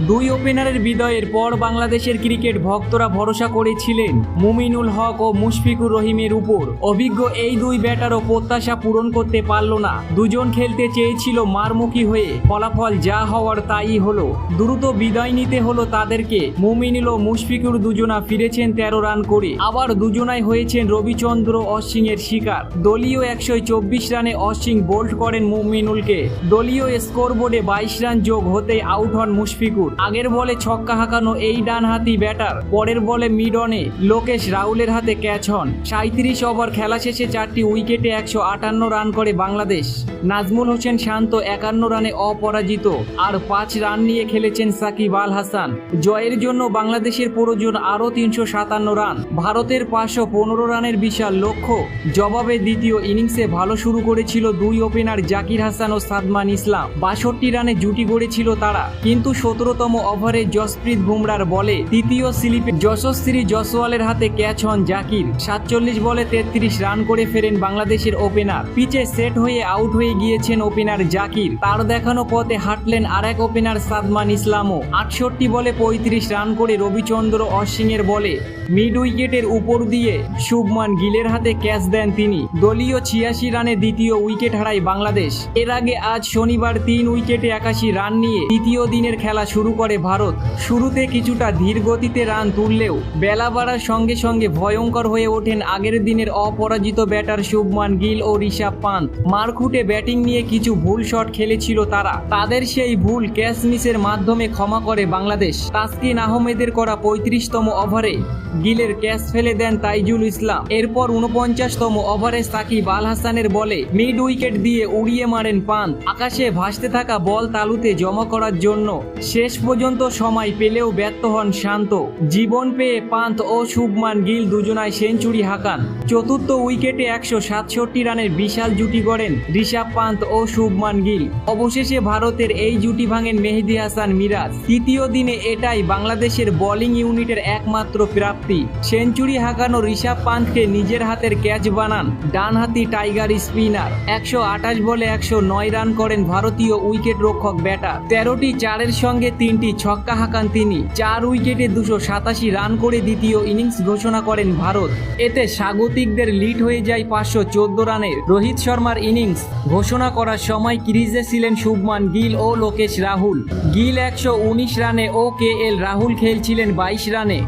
দুই ওপেনারের বিদায়ের পর বাংলাদেশের ক্রিকেট ভক্তরা ভরসা করেছিলেন মুমিনুল হক ও মুশফিকুর রহিমের উপর। অভিজ্ঞ এই দুই ব্যাটারও প্রত্যাশা পূরণ করতে পারল না। দুজন খেলতে চেয়েছিল মারমুখী হয়ে, ফলাফল যা হওয়ার তাই হলো। দ্রুত বিদায় নিতে হলো তাদেরকে। মুমিনুল ও মুশফিকুর দুজনা ফিরেছেন 13 রান করে, আবার দুজনাই হয়েছেন রবিচন্দ্র অশ্বিনের শিকার। দলীয় 124 রানে অশ্বিন বোল্ড করেন মুমিনুলকে। দলীয় স্কোরবোর্ডে 22 রান যোগ হতে আউট হন মুশফিকুর। আগের বলে ছক্কা হাঁকানো এই ডানহাতি ব্যাটার পরের বলে মিড অনে লোকেশ রাহুলের হাতে ক্যাচ হন। 37 ওভার খেলা শেষে 4টি উইকেটে 158 রান করে বাংলাদেশ। নাজমুল হোসেন শান্ত 51 রানে অপরাজিত, আর 5 রান নিয়ে খেলেছেন সাকিব আল হাসান। জয়ের জন্য বাংলাদেশের প্রয়োজন আরও 357 রান। ভারতের 515 রানের বিশাল লক্ষ্য। জবাবে দ্বিতীয় ইনিংসে ভালো শুরু করেছিল দুই ওপেনার জাকির হাসান ও সাদমান ইসলাম। 62 রানে জুটি গড়েছিল তারা, কিন্তু 17তম ওভারে জসপ্রীত বুমরার বলে তৃতীয় স্লিপে যশস্বী জয়সওয়ালের হাতে ক্যাচ হন জাকির। 47 বলে 33 রান করে ফেরেন বাংলাদেশের ওপেনার। পিচে সেট হয়ে আউট হয়ে গিয়েছেন ওপেনার জাকির। তার দেখানো পথে হাঁটলেন আরেক ওপেনার সাদমান ইসলামও। 68 বলে 35 রান করে রবিচন্দ্র অশ্বিনের বলে মিড উইকেটের উপর দিয়ে শুভমান গিলের হাতে ক্যাচ দেন তিনি। দলীয় 86 রানে দ্বিতীয় উইকেট হারায় বাংলাদেশ। এর আগে আজ শনিবার 3 উইকেটে 81 রান নিয়ে তৃতীয় দিনের খেলা শুরু করে ভারত। শুরুতে কিছুটা ধীর গতিতে রান তুললেও বেলা বাড়ার সঙ্গে সঙ্গে ভয়ঙ্কর হয়ে ওঠেন আগের দিনের অপরাজিত ব্যাটার শুভমান গিল ও ঋষভ পান্থ। মারকুটে ব্যাটিং নিয়ে কিছু ভুল শট খেলেছিল তারা, তাদের সেই ভুল ক্যাচ মিসের মাধ্যমে ক্ষমা করে বাংলাদেশ। তাসকিন আহমেদের করা 35তম ওভারে গিলের ক্যাচ ফেলে দেন তাইজুল ইসলাম। এরপর 49তম ওভারে সাকিব আল হাসানের বলে মিড উইকেট দিয়ে উড়িয়ে মারেন পান্থ। আকাশে ভাসতে থাকা বল তালুতে জমা করার জন্য শেষ পর্যন্ত সময় পেলেও ব্যর্থ হন শান্ত। জীবন পেয়ে পান্থ ও শুভমান গিল দুজনায় সেঞ্চুরি হাঁকান। চতুর্থ উইকেটে 167 রানের বিশাল জুটি গড়েন ঋষভ পান্থ ও শুভমান গিল। অবশেষে ভারতের এই জুটি ভাঙেন মেহেদী হাসান মিরাজ। তৃতীয় দিনে এটাই বাংলাদেশের বোলিং ইউনিটের একমাত্র প্রাপ্তি। সেঞ্চুরি হাঁকানো ঋষভ পান্থকে নিজের হাতের ক্যাচ বানান ডানহাতি টাইগার স্পিনার। 128 বলে 109 রান করেন ভারতীয় উইকেট রক্ষক ব্যাটার। 13টি চারের সঙ্গে 3টি ছক্কা হাঁকান তিনি। 4 উইকেটে 287 রান করে দ্বিতীয় ইনিংস ঘোষণা করেন ভারত। এতে স্বাগতিকদের লিড হয়ে যায় 514 রানের। রোহিত শর্মার ইনিংস ঘোষণা করার সময় ক্রিজে ছিলেন শুভমান গিল ও লোকেশ রাহুল। গিল 119 রানে ও কে এল রাহুল খেলছিলেন 22 রানে।